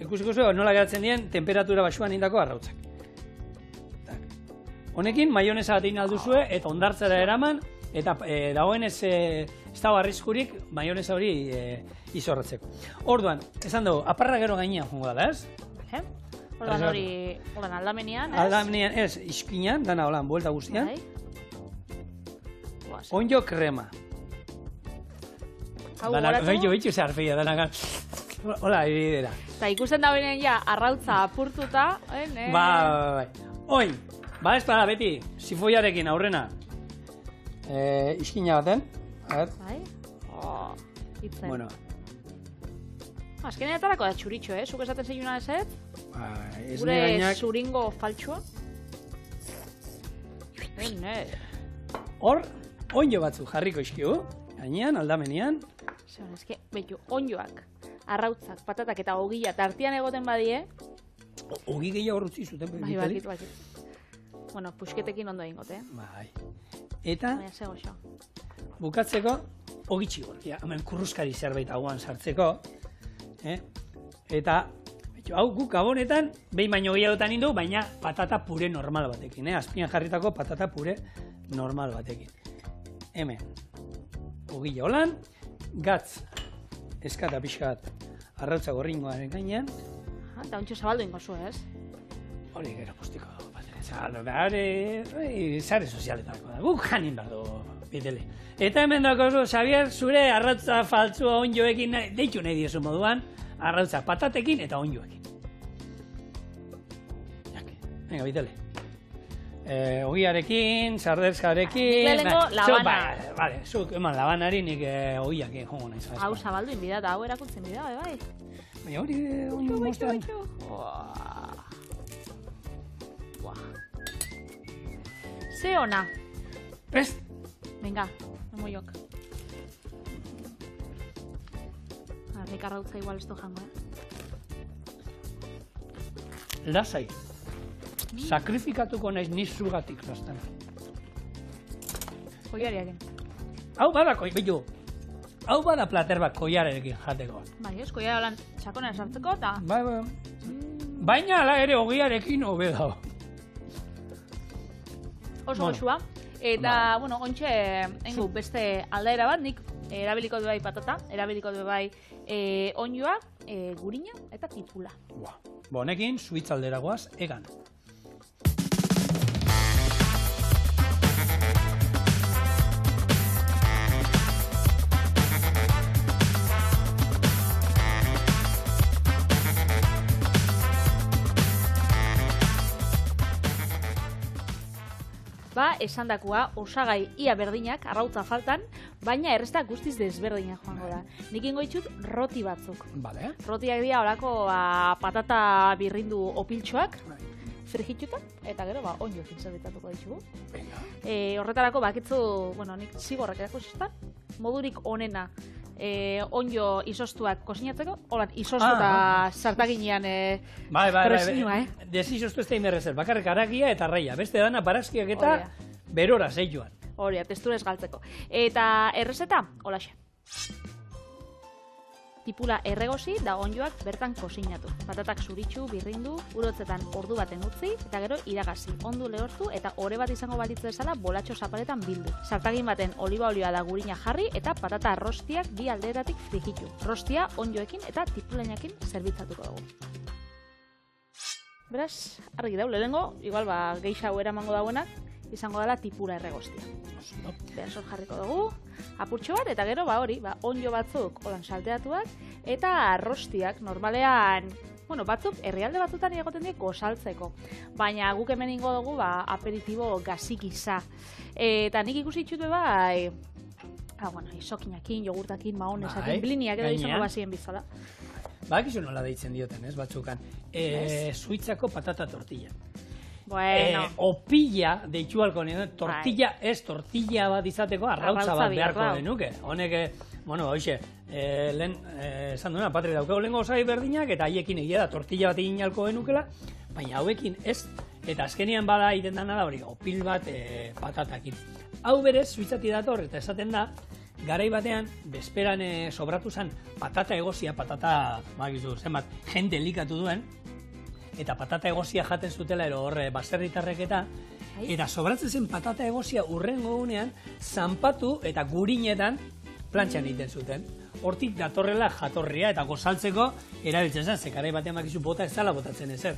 Ikusiko zuen, nola geratzen dien, temperatura basuan indako arrautzak. Honekin, maionesa bat egin alduzue, eta ondartzera eraman, eta dagoenez ez dago arriskurik maionesa hori izorratzeko. Orduan, esan dugu, aparra gero gainean jungo dela, ez? Orduan hori, aldamenean, ez? Aldamenean, ez, iskinan, dana holan, buelta guztian. Onjo krema. Hau goratzen? Bitxu zarfia, dana hola, ibidera. Eta ikusten da benen ja, arrautza apurtuta, Bai. Oin, Ba, ez da, beti, zifoiarekin aurrena. Iskina baten. Bai? Itzen. Bueno. Azkenean atarako da txuritxo, Zuk esaten zeiuna ez? Ez Gure gainak... zuringo faltsua. Hor, onjo batzu jarriko iskiu. Gainean, aldamenean. Zeran, eske, behitu, onjoak, arrautzak, patatak eta ogia tartian egoten badie. Ogi gehiago urutzi zuten. Bai, bakit. Bueno, puxketekin ondo egingote, Bai. Eta, baina zego xo. bukatzeko, ogi txigortia. Hemen kurruskari zerbait hauan sartzeko. Eta, hau guk gabonetan, behin baino gehiagotan indu, baina patata pure normal batekin. Azpian jarritako patata pure normal batekin. Hemen, ogile holan, gatz, eskata pixkat, arrautza gorringoaren gainean. Eta ontsa zabaldu ingo zu, ez? Hori gero pustiko zare sozialetako da. Guk janin behar du, bidele. Eta hemen dako, Xabier, zure arrautza faltzua onjoekin, deitu nahi diozu moduan, arrautza patatekin eta onjoekin. Venga, bidele. Ogiarekin, sarderzkarekin... Lehenengo labana. Vale, zuk eman labanari nik ogiakin jongo nahi zazpa. Hau zabaldu inbida eta hau erakuntzen bida, bai. Baina hori onjo mostran... Ze ona. Prest! Venga, emoiok. Nik arrautza igual esto jango, Lasai. Sakrifikatuko naiz nizugatik rastan. Koiariakin. Hau bada bitu. Hau bada plater bat koiarekin jateko. Bai, ez, koiara lan txakonean sartzeko eta... Bai. Baina ala ere ogiarekin hobe dago. Oso goxua. Eta, bueno, ontxe, engu, beste aldaera bat, nik erabiliko du bai patata, erabiliko du bai onjoa, gurina eta tipula. Honekin, suitzaldera goaz, egan. Ba, esandakua, osagai ia berdinak, arrautza faltan, baina erresta guztiz desberdinak joango da. Nik ingo ditut roti batzuk. Bale. Rotiak dira horako patata birrindu opiltxoak, frigituta, eta gero onjoekin zerbitatuko ditugu. Horretarako bakitzu, bueno, nik zigorrak erakustan, modurik onena onjo izostuak kosinatzeko, holan izostu eta sartaginean presinua, Desizostu ez da imerrezer, bakarrik aragia eta raia, beste dana barazkiak eta berora zeituan. Hori, testura ez galtzeko. Eta errezeta, holaxe. Tipula erregozi da onjoak bertan kosinatu. Patatak zuritxu, birrindu, urotzetan ordu baten utzi, eta gero iragazi, ondu lehortu eta ore bat izango balitz bezala bolatxo zapaletan bildu. Sartagin baten oliba olioa da gurina jarri eta patata rostiak bi aldeetatik frigitu. Rostia onjoekin eta tipulainakin zerbitzatuko dugu. Beraz, argi dau, lehenengo, igual geisha hau eramango dauenak, izango dela tipura erregostia. Beraz, hor jarriko dugu, apurtxo bat, eta gero, hori, onjo batzuk holan salteatuak, eta arrostiak normalean, bueno, batzuk herrialde batzutan egoten die gosaltzeko. Baina guk hemen ingo dugu, aperitibo gazikiza. Eta nik ikusi ditut bueno, isokinakin, jogurtakin, maonesakin, bliniak edo izango bazien bizala. Bakizu nola deitzen dioten, ez, batzukan. Suitzako patata tortilla. Bueno. Opilla deitu halko nire, tortilla, ez tortilla bat izateko arrautza bat beharko denuke. Honek, bueno, hoxe, lehen, esan duena, Patri daukau lehenko osai berdinak, eta haiekin egia da tortilla bat egin halko denukela, baina hauekin ez, eta azkenian bada egiten dana da hori, opil bat patatakin. Hau berez, Suitzati dator, eta esaten da, garai batean, bezperan sobratu zen patata egozia, patata, zenbat, jende elikatu duen, eta patata egozia jaten zutela ero horre baserritarrek eta sobratzen zen patata egozia urrengo gunean zanpatu eta gurinetan plantxan egiten zuten. Hortik datorrela jatorria eta gozaltzeko erabiltzen zen, zekarai batean bakizu bota ez dela botatzen ezer.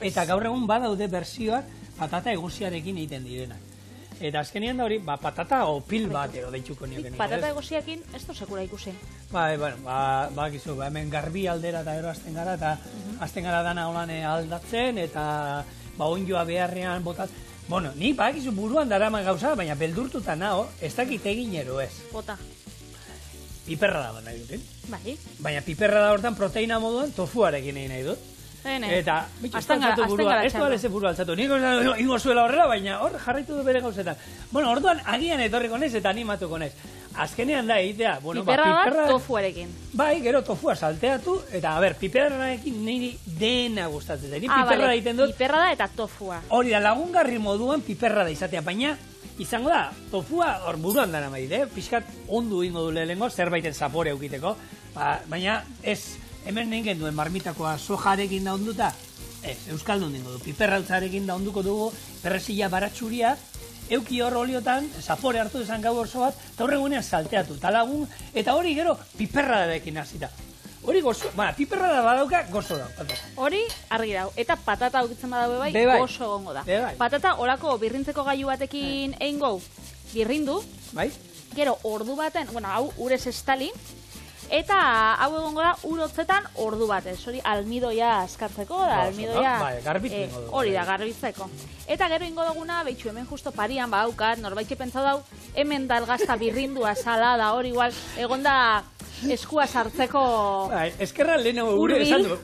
Eta gaur egun badaude bersioak patata egoziarekin egiten direnak. Eta azkenean da hori, patata opil bat edo deituko nioken. Patata egoziakin ez da sekura ikusi. Bakizu, hemen garbi aldera eta ero azten gara, eta azten gara dana holan aldatzen, eta onjoa beharrean botat. Bueno, ni badakizu buruan daraman gauza, baina beldurtuta nao, ez dakit egin ero ez. Bota. Piperra da nahi dut, Bai. Baina piperra da hortan proteina moduan tofuarekin egin nahi dut. Eta, bitxo, ez da bale ze burua altzatu. Nik ingo zuela horrela, baina hor jarraitu du bere gauzetan. Bueno, orduan agian etorriko nez eta animatuko nez. Azkenean da egitea, piperra bat tofuarekin. Bai, gero tofua salteatu, eta, piperrarekin niri dena gustatzen da. Ni piperra egiten dut. Piperra da eta tofua. Hori da, lagungarri moduan piperra da izatea, baina izango da, tofua hor buruan dara maite, pixkat ondu ingo du lehenengo, zerbaiten zapore eukiteko, baina ez, hemen nahi genduen marmitakoa sojarekin da onduta, ez, euskaldun dingo du, piperraltzarekin da onduko dugu, perrezila baratxuria, euki hor oliotan, zapore hartu esan gau oso bat, eta horregunean salteatu, talagun, eta hori gero piperradarekin hasita. Hori gozo, piperra da badauka, gozo da. Hori, argi dau. Eta patata aukitzen badaue bai, gozo gongo da. Patata orako birrintzeko gailu batekin egin gau, birrindu. Bai. Gero, ordu baten, hau urez estali, eta hau egongo da urotzetan ordu batez. Hori, almidoia askartzeko, da almidoia... Hori da, garbitzeko. Eta gero ingo duguna, behitxu, hemen justo parian badaukat, norbaitxe pentsau dau, hemen dalgazta birrindua sala da, hori igual, egon da... eskua sartzeko... Eskerra lehenago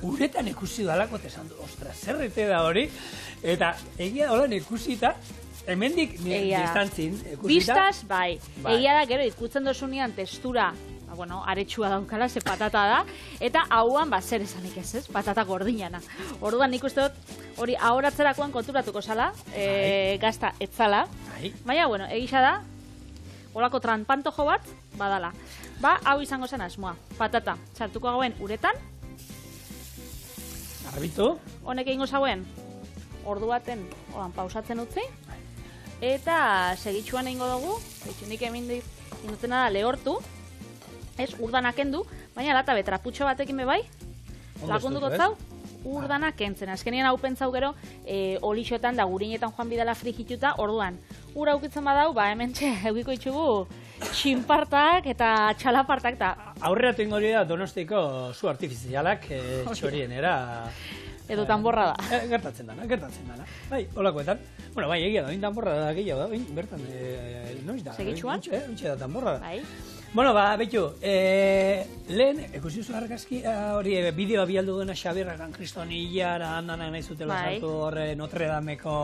uretan ikusi dalako esan du, ostras, zerrete da hori, eta egia holan ikusita, hemendik distantzin ikusita... Bistaz, bai. Egia da, gero, ikutzen dozunean testura, aretsua daukala, ze patata da, eta hauan, zer esanik ez, patata gordinana. Orduan nik uste dut, hori ahoratzerakoan konturatuko zala, gazta etzala, baina, egisa da, holako tranpantojo bat, badala. Hau izango zen asmoa. Patata, txartuko gauen uretan. Garbitu. Honek egingo zauen, ordu baten, pausatzen utzi. Eta segitxuan egingo dugu, nik hemen dutena da lehortu, urdanak kendu, baina lata betraputxo batekin bebai, lagunduko zau, urdanak kentzen. Azkenien hau pentsau gero, olixotan da gurinetan joan bidala frigituta, orduan. Ura aukitzen badau, hemen eukiko itxugu txinpartak eta txalapartak eta... Aurreratu ingo da Donostiko zu artifizialak txorienera... Edo tanborra da. Gertatzen dana. Bai, holakoetan. Bueno, bai, egia da, tanborra da, gehiago da, bertan, noiz da. Segitxuan? Ontxe da tanborra da. Bai. Bueno, behitu, lehen, ikusizu argazki, hori bideoa bialdu duena Xabierrakan Kristonilara, handanak nahi zutela sartu horre Notre Dameko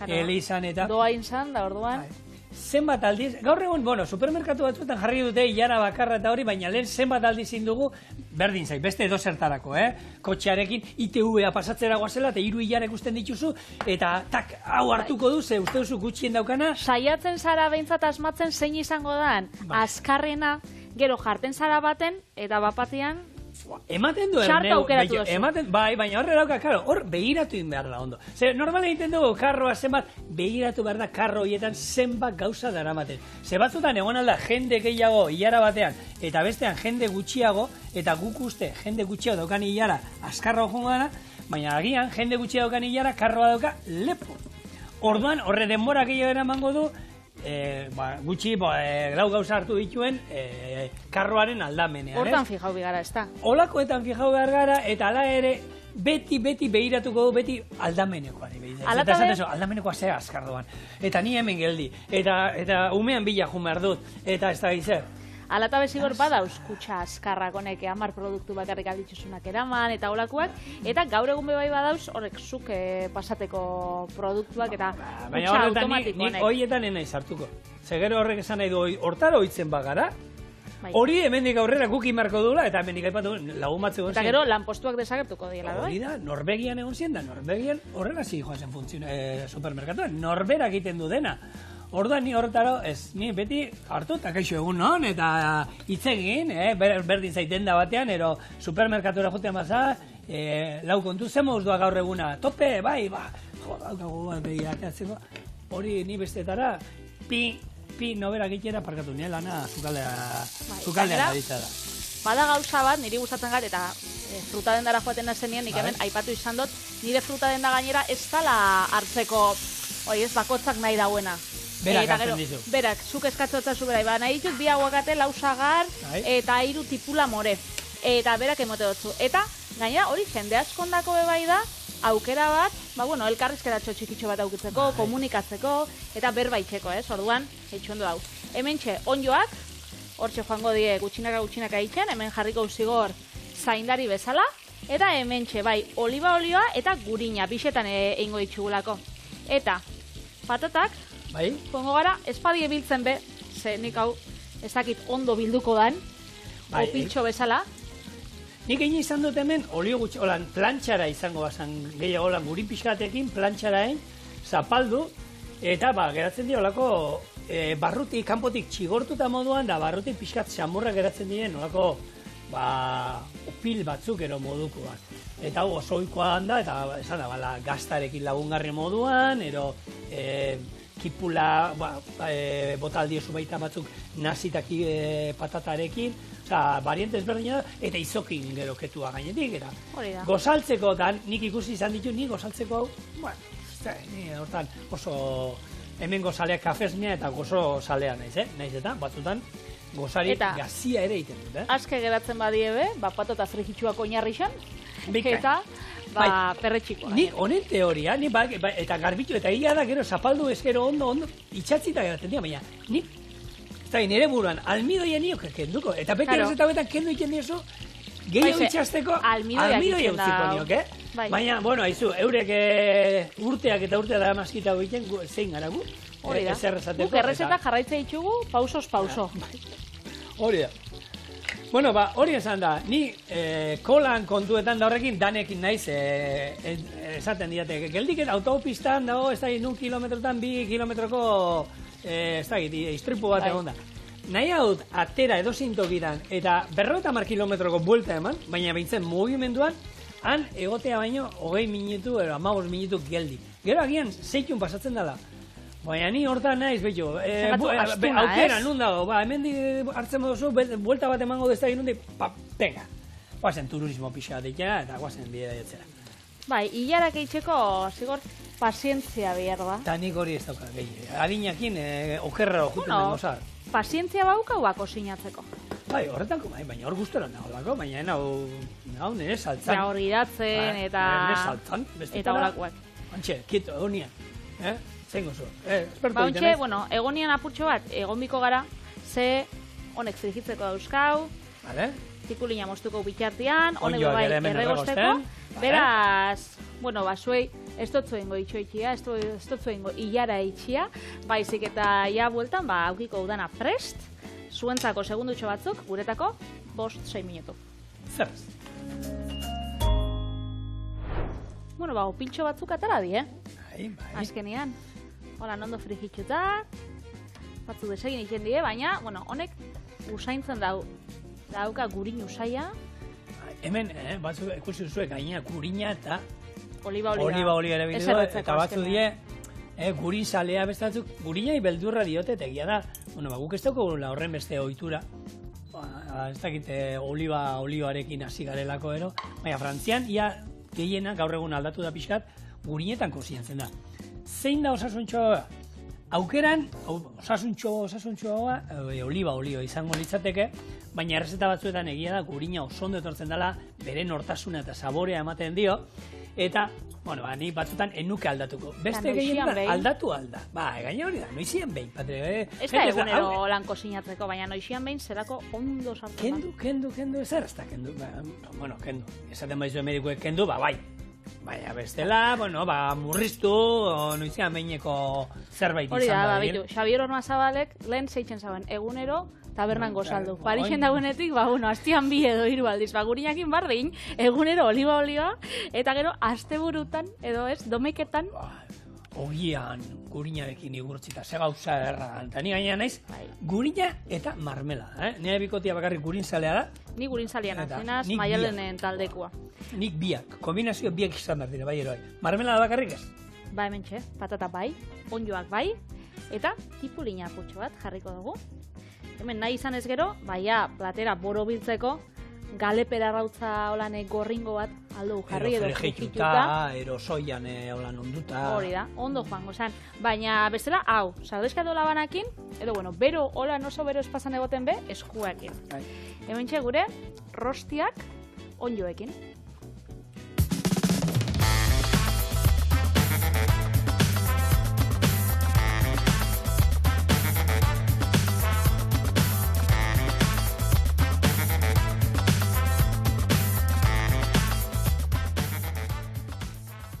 elizan eta... Doa inzan, da orduan. Zenbat aldiz, gaur egun, supermerkatu batzuetan jarri dute ilara bakarra eta hori, baina lehen zenbat aldiz indugu, berdin zait, beste edozertarako, kotxearekin ITV-a pasatzera guazela, eta 3 ilara ikusten dituzu, eta tak, hau hartuko du, ze uste duzu gutxien daukana. Saiatzen zara behintzat asmatzen zein izango dan, azkarrena, gero jarten zara baten, eta bapatean... Ematen du bai, baina horre dauka, hor behiratu egin behar da ondo. Normal egiten dugu karroa zenbat, behiratu behar da karro horietan zenbat gauza daramaten. Ze batzutan egon alda jende gehiago hilara batean, eta bestean jende gutxiago, eta guk uste jende gutxiago daukan hilara azkarra jongo dana, baina agian jende gutxiago daukan hilara karroa dauka lepo. Orduan, horre denbora gehiago eramango du, gutxi lau gauza hartu dituen karroaren aldamenean. Hortan fijau bigara, ez da? Holakoetan fijau behar gara, eta ala ere beti behiratuko du, beti aldamenekoan. Aldamenekoa zea azkardoan. Eta ni hemen geldi. Eta umean bila jun behar dut. Eta ez da gizer. Alata bezigor badauz kutsa azkarrak honek 10 produktu bakarrik alditzuzunak eraman eta holakoak, eta gaur egun bebai badauz horrek zuk pasateko produktuak eta kutsa automatiko honek. Nik horietan enaiz hartuko. Zegero horrek esan nahi du hortara oitzen bagara, hori hemendik aurrera guk imarko dula, eta hemendik aipatu lagun batzeko eta gero lanpostuak desagertuko diela. Hori da, Norvegian egon zien da, Norvegian horrela zi joan zen supermerkatuan, Norberak egiten du dena. Orduan ni horretaro, ni beti hartu eta kaixo egun non, eta hitzegin, berdin zaiten da batean, ero supermerkatura jotean baza, lau kontu zen moduz gaur eguna, tope, bai, hori ni bestetara, pi nobera gitera parkatu nien lana zukaldean aditza da. Bada gauza bat, niri gustatzen gara, eta fruta dendara joaten nazenien, nik hemen aipatu izan dut, nire fruta denda gainera ez dala hartzeko, bakotzak nahi dauena. Berak hartzen dizu. Berak, zuk eskatzotza zu berai. Nahi ditut 2 aguakate, 4 sagar eta 3 tipula more. eta berak emote dutzu. Eta, gainera, hori jende askondako bai da, aukera bat, elkarrizkeratxo txikitxo bat aukitzeko, komunikatzeko, eta berbaitzeko, orduan, eitxondo hau. Hementxe, onjoak, hortxe joango die gutxinaka itxen, hemen jarriko zigor zaindari bezala, eta hementxe, bai, oliba olioa eta gurina, bixetan egingo ditxugulako. Eta, patatak, joango gara, espadi ebiltzen be, ze nik hau, ezakit ondo bilduko dan, opiltxo bezala. Nik egin izan dut hemen, olio gutxi, plantxara izango bazan, gehiago gurin pixkatekin, plantxaraen, zapaldu, eta geratzen dira olako barrutik, kanpotik txigortuta moduan, da barrutik pixkat xamurra geratzen diren, olako opil batzuk ero moduko bat. Eta oso ohikoa da, eta esan da, gaztarekin lagungarri moduan, ero kipula, botaldiozu baita batzuk nazitaki patatarekin, variante ezberdina da, eta izokin gero ketua gainetik, eta gozaltzeko, nik ikusi izan ditu, nik gozaltzeko hau, ni hortan oso hemen gozaleak kafesnea eta gozo salea naiz eta batzutan gozari gazia ere egiten dut. Azke geratzen badiebe, patata frijitsuak oinarri xan, eta perretxiko. Nik honen teoria, eta garbitu, eta ia da gero zapaldu ezkero ondo itxatzita geratzen dira, baina nik nire buruan almidoia niok kenduko, eta bekeraz eta betan kendu iken diozu, gehiago itxasteko almidoia utziko niok, baina, haizu, eurek urteak eta dara maskita egiten zein gara gu, hori da, guk errezeta jarraitza ditugu pausos pauso. Hori da. Hori esan da, ni kolan kontuetan da horrekin danekin naiz esaten diate, geldiket autopistan dago, ez da, 1 kilometrotan 2 kilometroko istripu bat egon da. Nahi hau atera edozein tokidan eta 50 kilometroko buelta eman, baina behintzen mugimenduan, han egotea baino 20 minutu, 15 minutu geldi. Gero agian zeitun pasatzen dela. Baina ni hortan naiz, betxo, aukera nun dago, hemen hartzen moduzu, buelta bat emango dezta egin nundi, pega. Guazen turismo pixa deitea eta guazen bidea dietzera. Hilarak eitzeko, zigor, pazientzia behar da. Ta nik hori ez dauka, gehi. Adinakin, okerra juten dengo zar. Pazientzia bauka bako sinatzeko. Horretako, baina hor guztoran dago lako, baina hau nire saltzan. Ja, hori datzen eta... Nire saltzan, eta horakoak. Antxe, kito, egonian. Zein gozu, Ontxe, egonian apurtxo bat, egonbiko gara, ze honek frigitzeko dauzkau, tipulina moztuko bitxartian, honek bai erregosteko, beraz, zuei, ez dut zuen itxoitzia, ez dut zuen hilara itxia, baizik eta ja bueltan, aukiko udana prest, zuentzako segundutxo batzuk, guretako, 5-6 minutu. Zerrez. Opintxo batzuk atara di, azkenian. Hola, nondo frigitxuta, batzu desegin egiten die, baina, honek usaintzen dauka gurin usaia. Hemen, batzu ikusi duzuek, gaina gurina eta oliba olioa erabildu, eta batzu die, gurin salea bestatzuk, gurinai beldurra diote, eta egia da, guk ez dauko horren beste ohitura, ez dakite olioarekin hasi garelako ero, baina Frantzian, ia gehiena, gaur egun aldatu da pixkat, gurinetan kozientzen da. Zein da osasuntxoa? Aukeran, osasuntxoa, oliba olio izango litzateke, baina errezeta batzuetan egia da gurina oso ondo etortzen dela, bere nortasuna eta saborea ematen dio, eta, ni batzutan enuke aldatuko. Beste gehien da, aldatu alda. Gaina hori da, noizian behin. Ez da egunero lanko sinatzeko, baina noizian behin zerako ondo sartzen da. Kendu, ezer ez da kendu. Kendu. Esaten baizu medikuek kendu, bai. Baina bestela, murriztu, noizian behineko zerbait izan da. Hori da, Xabier Ormazabalek lehen zeitzen zaben, egunero tabernan gozaldu. Parixen dagoenetik, astian 2 edo 3 aldiz, gurinakin bardin, egunero oliba olioa, eta gero asteburutan, edo ez, domeketan. Ogian gurinarekin igurtzita, ze gauza erra. Eta ni gaina naiz, gurina eta marmela. Nire bikotia bakarrik gurinzalea da. Ni gurinzalea nazenaz, Maialenen taldekua. Nik biak, kombinazio biak izan behar dira, bai eroi. Marmela da bakarrik ez? Hementxe, patata bai, onjoak bai, eta tipulina apurtxo bat jarriko dugu. Hemen nahi izan ez gero, platera borobiltzeko, galepera arrautza holan gorringo bat aldo jarri edo frigituta, ero soian holan onduta. Hori da, ondo joango zen. Baina bestela, hau, sardexkatu labanakin, edo bueno, bero holan oso bero espazan egoten be, eskuekin. Hementxe gure, rostiak onjoekin.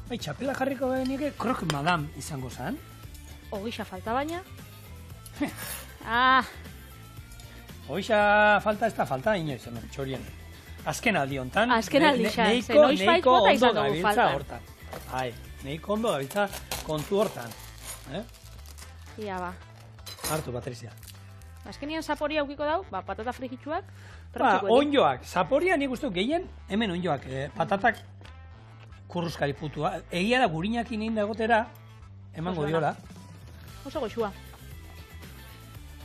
Bai, txapela jarriko behenik, krok madam izango zen. Ogixa falta baina. Ogixa falta ez da falta, inoiz, txorien. Azken aldi hontan. Azken aldi xan, neiko ondo gabiltza hortan. Neiko ondo gabiltza kontu hortan. Ia ba. Hartu, Patricia. Azkenian zaporia aukiko dau, patata frigitsuak. Onjoak, zaporia nik uste gehien, hemen onjoak, patatak kurruskari putua. Egia da gurinak inein dagotera, emango diola. Oso goxua.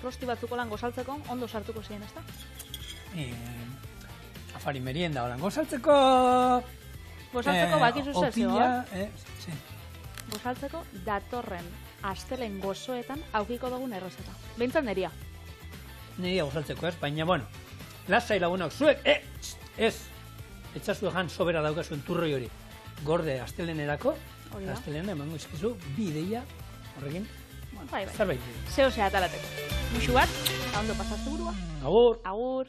Rosti batzuko lan gozaltzeko, ondo sartuko ziren, ez da? Afari merienda holan. Gozaltzeko... Gozaltzeko bakizu zezio, Gozaltzeko datorren astelen gozoetan aukiko dugun errezeta. Behintzat neria. Neria gozaltzeko ez, baina, bueno, lasai lagunak, zuek, ez, etxazu egan sobera daukazuen turroi hori. Gorde astelenerako, astelena emango izkizu, bi ideia horrekin, zerbait. Zeo zea talateko. Muxu bat, ondo pasaztu burua. Agur. Agur.